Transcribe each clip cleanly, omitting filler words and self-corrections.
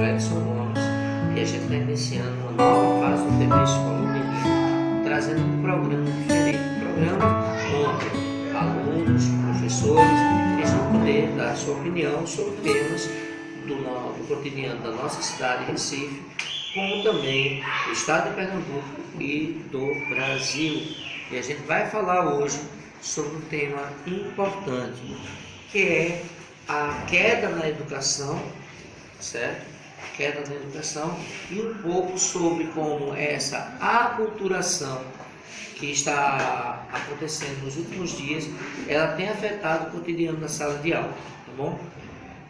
Edson Gomes e a gente está iniciando uma nova fase do TV Escola Unida, trazendo um programa diferente, um programa onde alunos, professores, eles vão poder dar sua opinião sobre temas do cotidiano da nossa cidade, Recife, como também do estado de Pernambuco e do Brasil. E a gente vai falar hoje sobre um tema importante, que é a queda na educação, certo? Queda na educação, e um pouco sobre como essa aculturação que está acontecendo nos últimos dias, ela tem afetado o cotidiano da sala de aula, tá bom?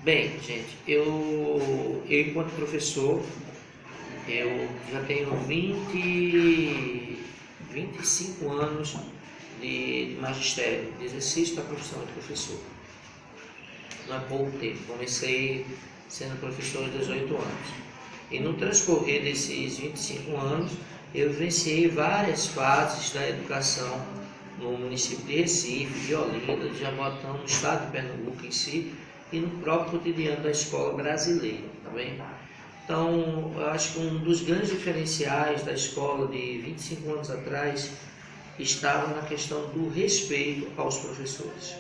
Bem, gente, eu enquanto professor, eu já tenho 25 anos de magistério, de exercício da profissão de professor. Não é pouco tempo, comecei sendo professor aos 18 anos. E no transcorrer desses 25 anos, eu vivenciei várias fases da educação no município de Recife, de Olinda, de Jaboatão, no estado de Pernambuco em si, e no próprio cotidiano da escola brasileira, tá bem? Então, eu acho que um dos grandes diferenciais da escola de 25 anos atrás estava na questão do respeito aos professores.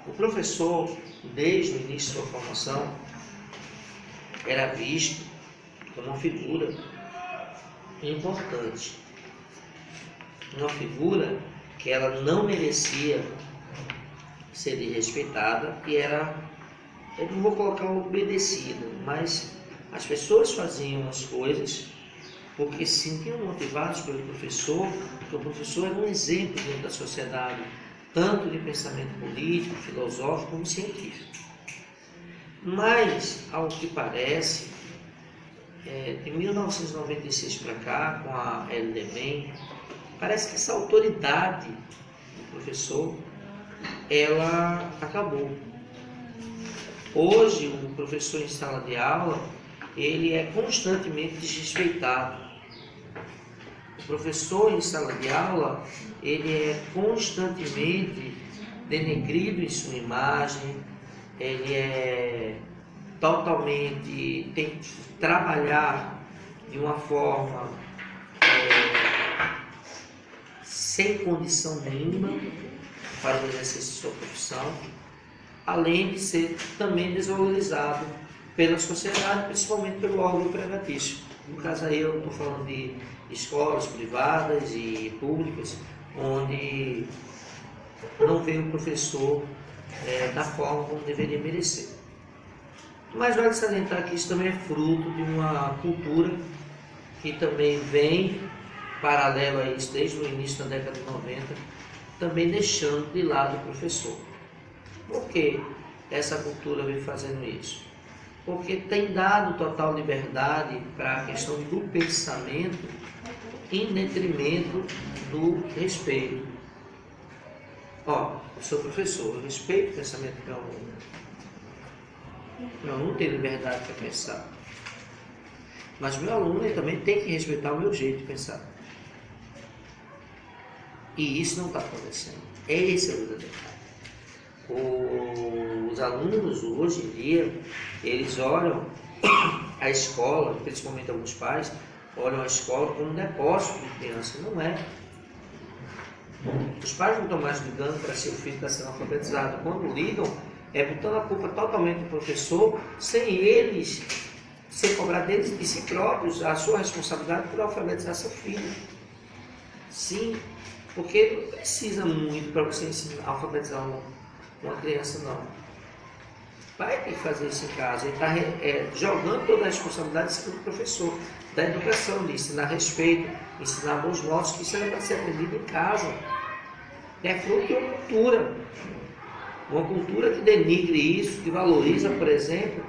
O professor, desde o início da sua formação, era visto como uma figura importante, uma figura que ela não merecia ser desrespeitada e era, eu não vou colocar obedecida, mas as pessoas faziam as coisas porque se sentiam motivados pelo professor, porque o professor era um exemplo dentro da sociedade, tanto de pensamento político, filosófico como científico. Mas, ao que parece, de 1996 para cá, com a LDB, parece que essa autoridade do professor, ela acabou. Hoje, o professor em sala de aula, ele é constantemente desrespeitado. O professor em sala de aula, ele é constantemente denegrido em sua imagem, ele é totalmente, tem que trabalhar de uma forma sem condição mínima para o exercício de sua profissão, além de ser também desvalorizado pela sociedade, principalmente pelo órgão empregatício. No caso aí eu estou falando de escolas privadas e públicas, onde não vê o professor da forma como deveria merecer. Mas vale salientar que isso também é fruto de uma cultura que também vem paralelo a isso desde o início da década de 90, também deixando de lado o professor. Por que essa cultura vem fazendo isso? Porque tem dado total liberdade para a questão do pensamento em detrimento do respeito. Eu sou professor, eu respeito o pensamento do meu aluno. Meu aluno tem liberdade para pensar. Mas meu aluno ele também tem que respeitar o meu jeito de pensar. E isso não está acontecendo. Esse é o verdadeiro. Os alunos hoje em dia, eles olham a escola, principalmente alguns pais, olham a escola como um depósito de criança. Não é. Os pais não estão mais ligando para se o filho está sendo alfabetizado. Quando ligam, é botando a culpa totalmente do professor, sem cobrar deles, de si próprios, a sua responsabilidade por alfabetizar seu filho. Sim, porque não precisa muito para você ensinar a alfabetizar uma criança, não. Vai ter que fazer isso em casa. Ele está jogando toda a responsabilidade em cima do professor, da educação, de ensinar respeito, ensinar bons modos, que isso era para ser aprendido em casa. É fruto de uma cultura que denigre isso, que valoriza, por exemplo,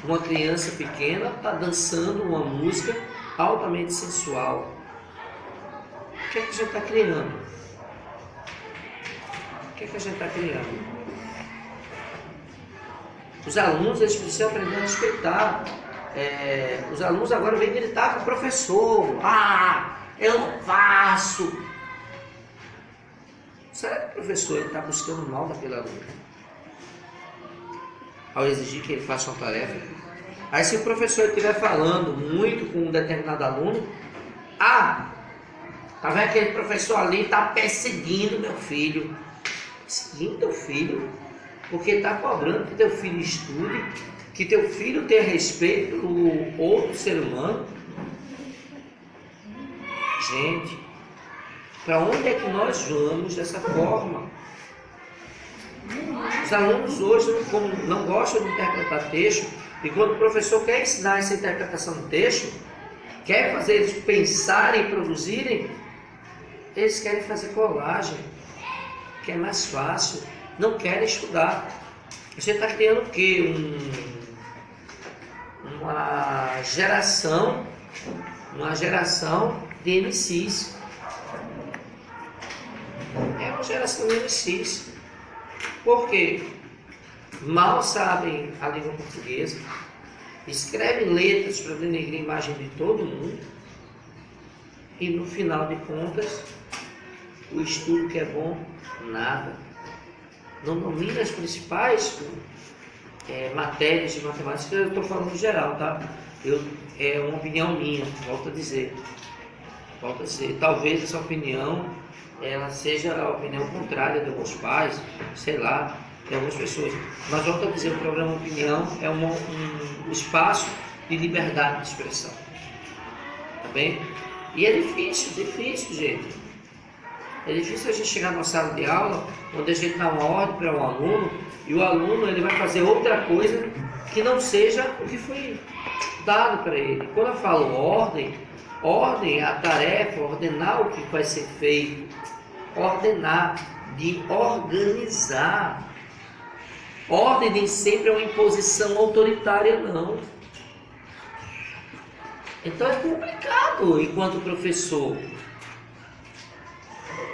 uma criança pequena está dançando uma música altamente sensual. O que é que a gente está criando? O que é que a gente está criando? Os alunos, eles precisam aprender a respeitar. Os alunos agora vêm gritar com o professor. Eu não faço. Será que o professor está buscando o mal daquele aluno? ao exigir que ele faça uma tarefa. Aí se o professor estiver falando muito com um determinado aluno, tá vendo aquele professor ali está perseguindo meu filho. Perseguindo teu filho? Porque está cobrando que teu filho estude, que teu filho tenha respeito pelo outro ser humano. Gente, para onde é que nós vamos dessa forma? Os alunos hoje não gostam de interpretar texto, e quando o professor quer ensinar essa interpretação do texto, quer fazer eles pensarem e produzirem, eles querem fazer colagem, que é mais fácil, não querem estudar. Você está criando o quê? Uma geração de MCs. É uma geração de MCs. Por quê? Mal sabem a língua portuguesa, escrevem letras para denegrir a imagem de todo mundo, e no final de contas, o estudo que é bom, nada. Não domina as principais matérias de matemática. Eu estou falando em geral, tá? É uma opinião minha, volto a dizer. Talvez essa opinião ela seja a opinião contrária de alguns pais, sei lá, de algumas pessoas. Mas volto a dizer, o programa Opinião é um espaço de liberdade de expressão. Tá bem? E é difícil, gente. É difícil a gente chegar numa sala de aula onde a gente dá uma ordem para um aluno e o aluno ele vai fazer outra coisa que não seja o que foi dado para ele. Quando eu falo ordem é a tarefa, ordenar o que vai ser feito, ordenar, de organizar. Ordem nem sempre é uma imposição autoritária, não. Então é complicado enquanto professor.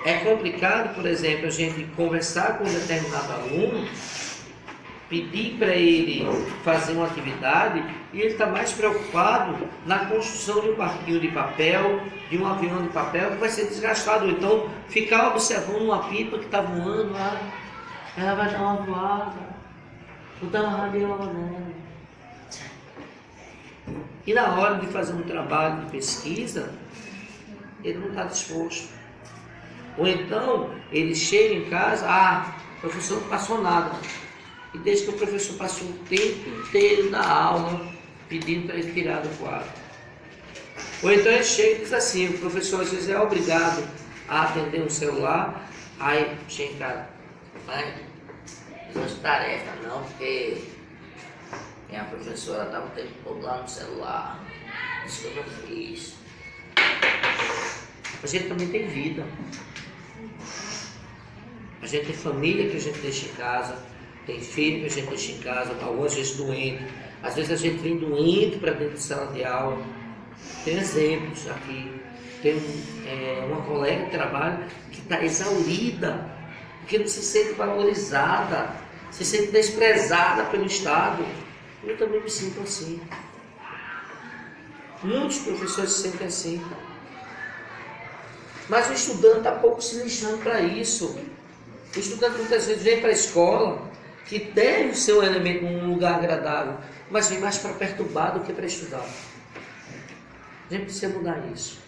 É complicado, por exemplo, a gente conversar com um determinado aluno, pedir para ele fazer uma atividade e ele está mais preocupado na construção de um barquinho de papel, de um avião de papel que vai ser desgastado. Ou então ficar observando uma pipa que está voando lá, ela vai dar uma voada, vou dar uma radiola nela. E na hora de fazer um trabalho de pesquisa, ele não está disposto. Ou então ele chega em casa, o professor não passou nada. E desde que o professor passou o tempo inteiro na aula pedindo para ele tirar do quadro. Ou então ele chega e diz assim, o professor às vezes é obrigado a atender um celular, aí chega em casa, mãe, não fiz tarefa não, porque minha professora estava o tempo todo lá no celular, isso que eu não fiz. A gente também tem vida. A gente tem família que a gente deixa em casa, tem filho que a gente deixa em casa, algumas vezes doente. Às vezes a gente vem doente para dentro de sala de aula. Tem exemplos aqui. Tem uma colega de trabalho que está exaurida, porque não se sente valorizada, se sente desprezada pelo Estado. Eu também me sinto assim. Muitos professores se sentem assim. Mas o estudante está pouco se lixando para isso. O estudante muitas vezes vem para a escola, que deve ser um elemento, um lugar agradável, mas vem mais para perturbar do que para estudar. A gente precisa mudar isso.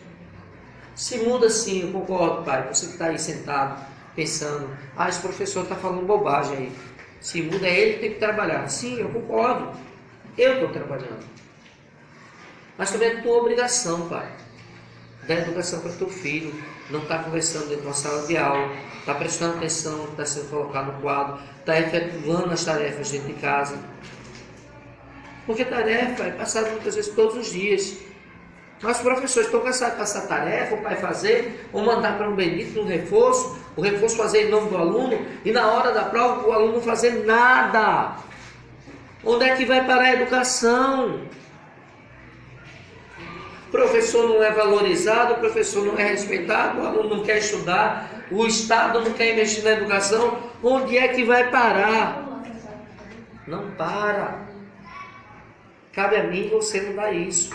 Se muda sim, eu concordo, pai. Você que está aí sentado, pensando, esse professor está falando bobagem aí. Se muda, é ele que tem que trabalhar. Sim, eu concordo. Eu estou trabalhando. Mas também é tua obrigação, pai. Dar educação para teu filho. Não está conversando dentro de uma sala de aula. Está prestando atenção no que está sendo colocado no quadro. Está efetuando as tarefas dentro de casa. Porque tarefa é passada muitas vezes todos os dias. Mas os professores estão cansados de passar tarefa, o pai fazer, ou mandar para um bendito no reforço, o reforço fazer em nome do aluno, e na hora da prova o aluno não fazer nada. Onde é que vai parar a educação? O professor não é valorizado, o professor não é respeitado, o aluno não quer estudar, o Estado não quer investir na educação. Onde é que vai parar? Não para. Cabe a mim você não dá isso.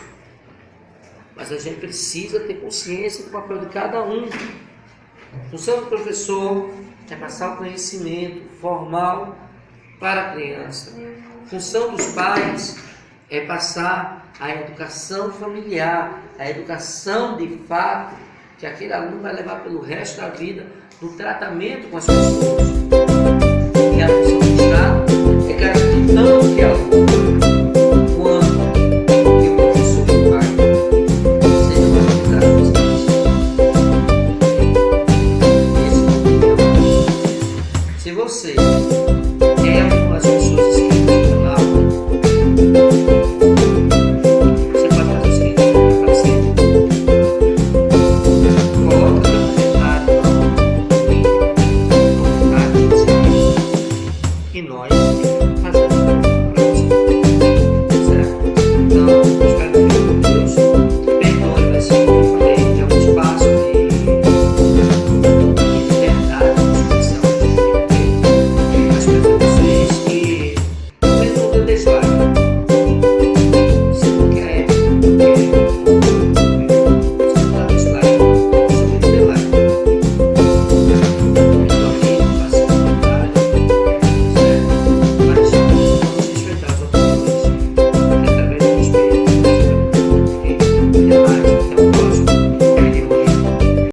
Mas a gente precisa ter consciência do papel de cada um. A função do professor é passar o conhecimento formal para a criança. A função dos pais é passar a educação familiar, a educação de fato, que aquele aluno vai levar pelo resto da vida no tratamento com as pessoas. E a função do Estado é garantir tanto que o aluno quanto que o professor do pai sejam valorizados. Se você é uma das pessoas inscritas no canal, você pode fazer o seguinte: coloca no comentário e nós fazemos.